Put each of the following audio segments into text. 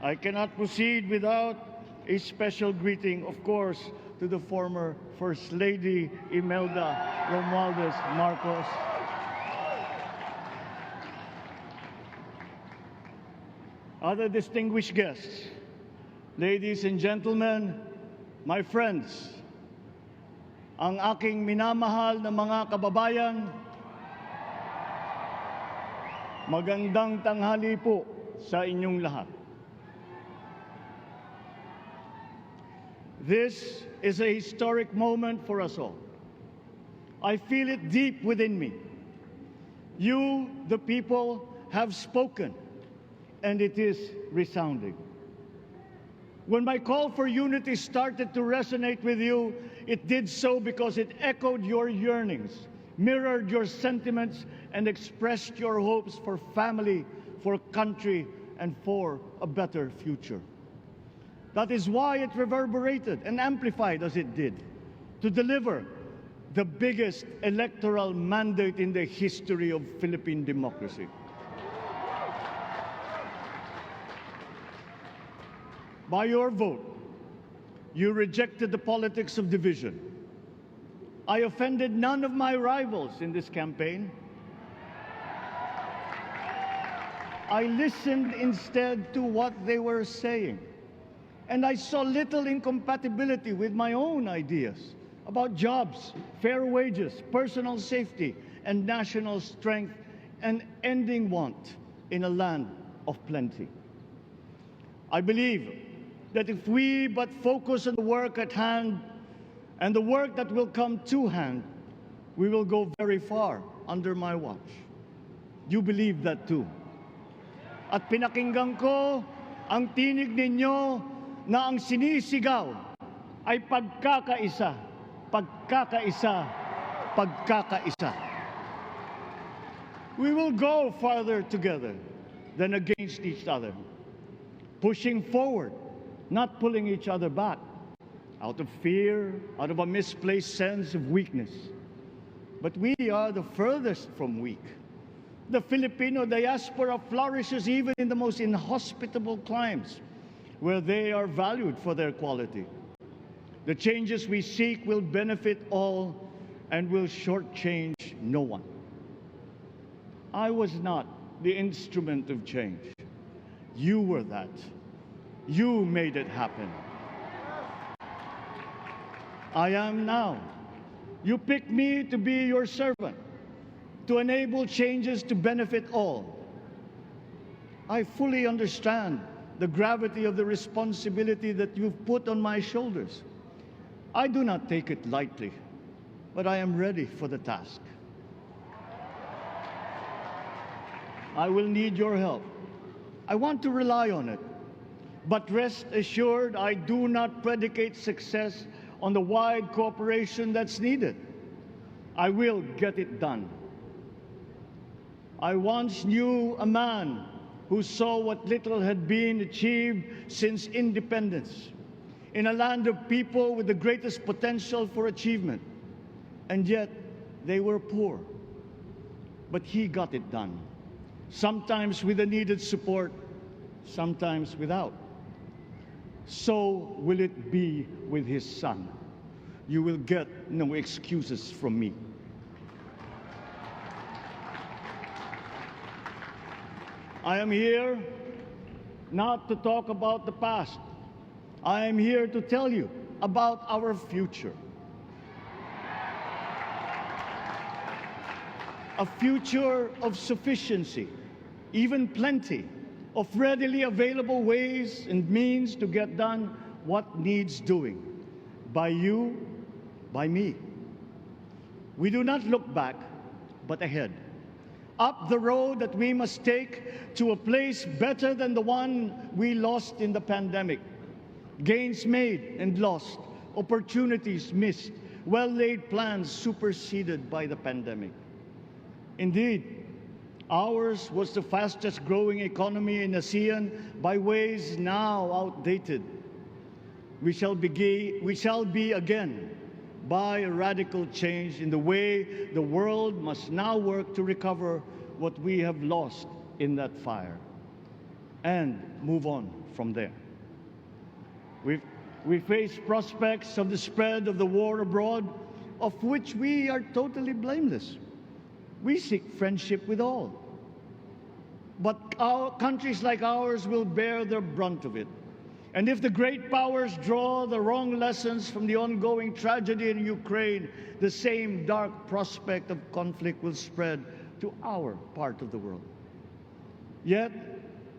I cannot proceed without a special greeting, of course, to the former First Lady Imelda Romualdez Marcos. Other distinguished guests, ladies and gentlemen, my friends, ang aking minamahal na mga kababayan, magandang tanghali po sa inyong lahat. This is a historic moment for us all. I feel it deep within me. You, the people, have spoken, and it is resounding. When my call for unity started to resonate with you, it did so because it echoed your yearnings, mirrored your sentiments, and expressed your hopes for family, for country, and for a better future. That is why it reverberated and amplified as it did, to deliver the biggest electoral mandate in the history of Philippine democracy. By your vote, you rejected the politics of division. I offended none of my rivals in this campaign. I listened instead to what they were saying. And I saw little incompatibility with my own ideas about jobs, fair wages, personal safety, and national strength, and ending want in a land of plenty. I believe that if we but focus on the work at hand and the work that will come to hand, we will go very far under my watch. You believe that too. At pinakinggan ko ang tinig ninyo na ang sinisigaw ay pagkakaisa, pagkakaisa, pagkakaisa. We will go farther together than against each other, pushing forward, not pulling each other back, out of fear, out of a misplaced sense of weakness. But we are the furthest from weak. The Filipino diaspora flourishes even in the most inhospitable climes, where they are valued for their quality. The changes we seek will benefit all and will shortchange no one. I was not the instrument of change. You were that. You made it happen. I am now. You picked me to be your servant, to enable changes to benefit all. I fully understand the gravity of the responsibility that you've put on my shoulders. I do not take it lightly, but I am ready for the task. I will need your help. I want to rely on it. But rest assured, I do not predicate success on the wide cooperation that's needed. I will get it done. I once knew a man who saw what little had been achieved since independence in a land of people with the greatest potential for achievement, and yet they were poor. But he got it done, sometimes with the needed support, sometimes without. So will it be with his son. You will get no excuses from me. I am here not to talk about the past. I am here to tell you about our future. A future of sufficiency, even plenty, of readily available ways and means to get done what needs doing, by you, by me. We do not look back, but ahead, up the road that we must take to a place better than the one we lost in the pandemic. Gains made and lost, opportunities missed, well-laid plans superseded by the pandemic. Indeed, ours was the fastest growing economy in ASEAN by ways now outdated. We shall be again by a radical change in the way the world must now work to recover what we have lost in that fire and move on from there. We face prospects of the spread of the war abroad, of which we are totally blameless. We seek friendship with all. But countries like ours will bear the brunt of it. And if the great powers draw the wrong lessons from the ongoing tragedy in Ukraine, the same dark prospect of conflict will spread to our part of the world. Yet,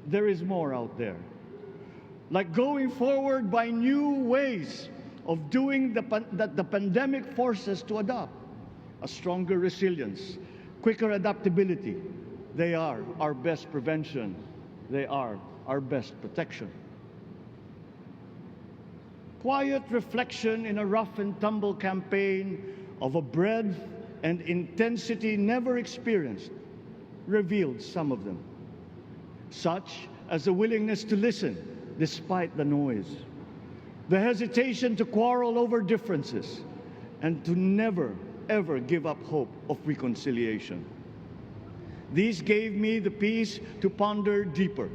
there is more out there. Like going forward by new ways of doing that the pandemic forces to adopt. A stronger resilience, quicker adaptability. They are our best prevention. They are our best protection. Quiet reflection in a rough and tumble campaign of a breadth and intensity never experienced revealed some of them, such as the willingness to listen despite the noise, the hesitation to quarrel over differences, and to never, ever give up hope of reconciliation. These gave me the peace to ponder deeper.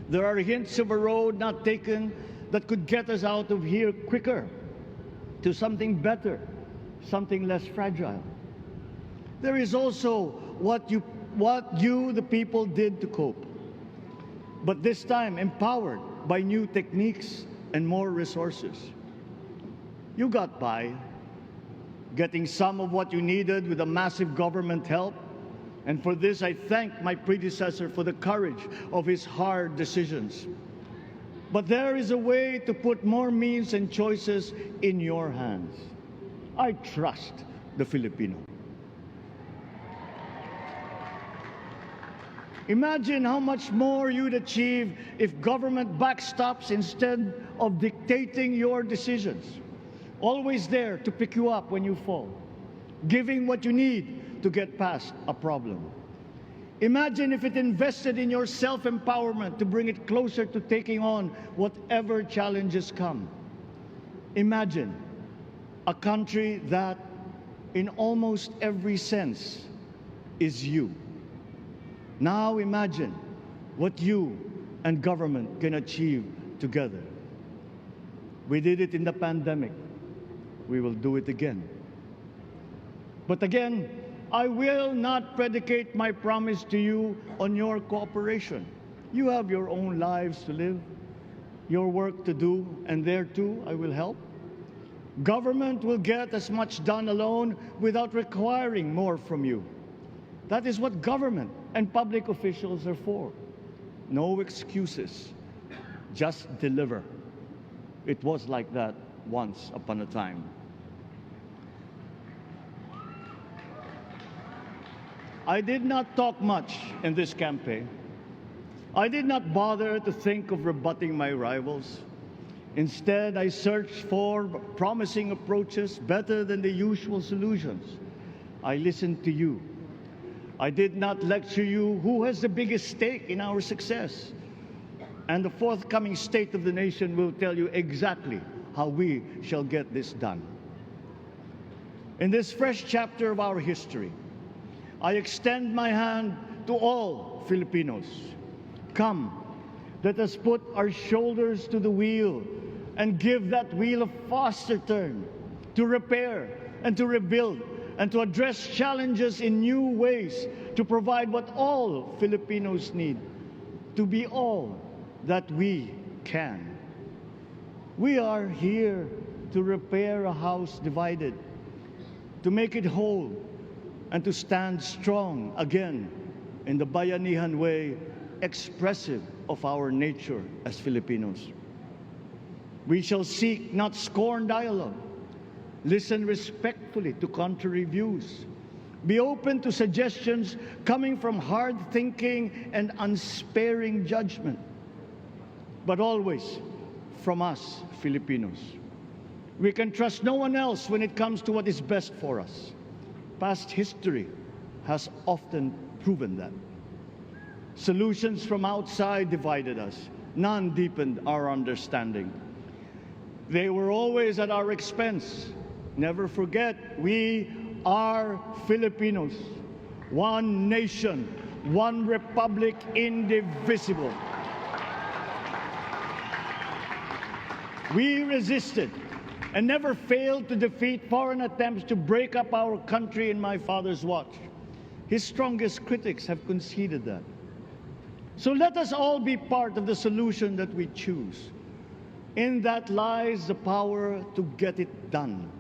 There are hints of a road not taken that could get us out of here quicker to something better, something less fragile. There is also what you, the people, did to cope, but this time empowered by new techniques and more resources. You got by, getting some of what you needed with a massive government help, and for this I thank my predecessor for the courage of his hard decisions. But there is a way to put more means and choices in your hands. I trust the Filipino. Imagine how much more you'd achieve if government backstops instead of dictating your decisions. Always there to pick you up when you fall, giving what you need to get past a problem. Imagine if it invested in your self-empowerment to bring it closer to taking on whatever challenges come. Imagine a country that, in almost every sense, is you. Now imagine what you and government can achieve together. We did it in the pandemic. We will do it again. But again, I will not predicate my promise to you on your cooperation. You have your own lives to live, your work to do, and there too I will help. Government will get as much done alone without requiring more from you. That is what government and public officials are for. No excuses, just deliver. It was like that once upon a time. I did not talk much in this campaign. I did not bother to think of rebutting my rivals. Instead, I searched for promising approaches better than the usual solutions. I listened to you. I did not lecture you who has the biggest stake in our success. And the forthcoming State of the Nation will tell you exactly how we shall get this done. In this fresh chapter of our history, I extend my hand to all Filipinos. Come, let us put our shoulders to the wheel and give that wheel a faster turn to repair and to rebuild and to address challenges in new ways, to provide what all Filipinos need, to be all that we can. We are here to repair a house divided, to make it whole, and to stand strong again in the bayanihan way, expressive of our nature as Filipinos. We shall seek, not scorn, dialogue. Listen respectfully to contrary views. Be open to suggestions coming from hard thinking and unsparing judgment. But always from us, Filipinos. We can trust no one else when it comes to what is best for us. Past history has often proven that. Solutions from outside divided us. None deepened our understanding. They were always at our expense. Never forget, we are Filipinos. One nation, one republic, indivisible. We resisted and never failed to defeat foreign attempts to break up our country in my father's watch. His strongest critics have conceded that. So let us all be part of the solution that we choose. In that lies the power to get it done.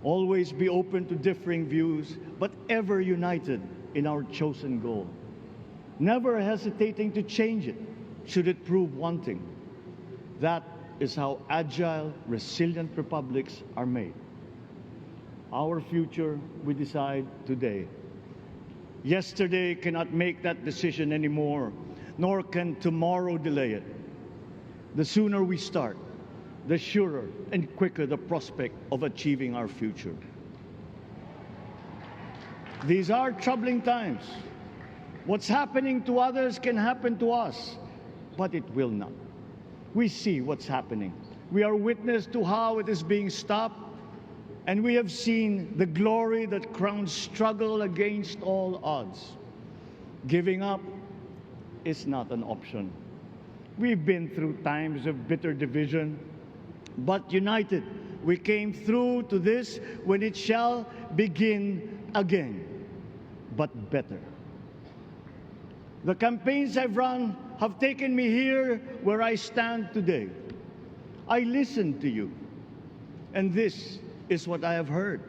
Always be open to differing views, but ever united in our chosen goal. Never hesitating to change it, should it prove wanting. That is how agile, resilient republics are made. Our future we decide today. Yesterday cannot make that decision anymore, nor can tomorrow delay it. The sooner we start, the surer and quicker the prospect of achieving our future. These are troubling times. What's happening to others can happen to us, but it will not. We see what's happening. We are witness to how it is being stopped, and we have seen the glory that crowns struggle against all odds. Giving up is not an option. We've been through times of bitter division, but united, we came through to this when it shall begin again, but better. The campaigns I've run have taken me here where I stand today. I listened to you, and this is what I have heard.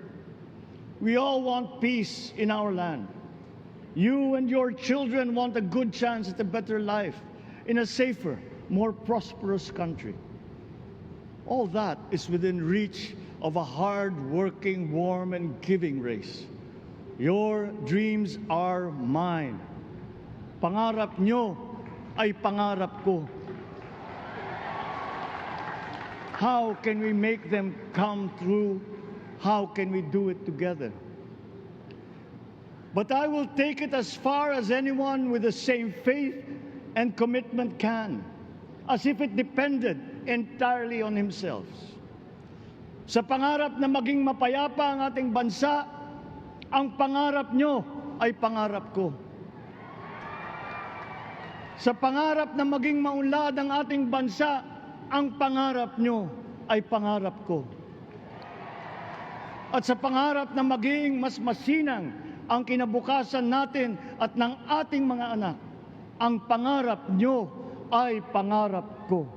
We all want peace in our land. You and your children want a good chance at a better life in a safer, more prosperous country. All that is within reach of a hard-working, warm, and giving race. Your dreams are mine. Pangarap nyo ay pangarap ko. How can we make them come true? How can we do it together? But I will take it as far as anyone with the same faith and commitment can, as if it depended entirely on himself. Sa pangarap na maging mapayapa ang ating bansa, ang pangarap nyo ay pangarap ko. Sa pangarap na maging maunlad ang ating bansa, ang pangarap nyo ay pangarap ko. At sa pangarap na maging mas masinang ang kinabukasan natin at ng ating mga anak, ang pangarap nyo ay pangarap ko.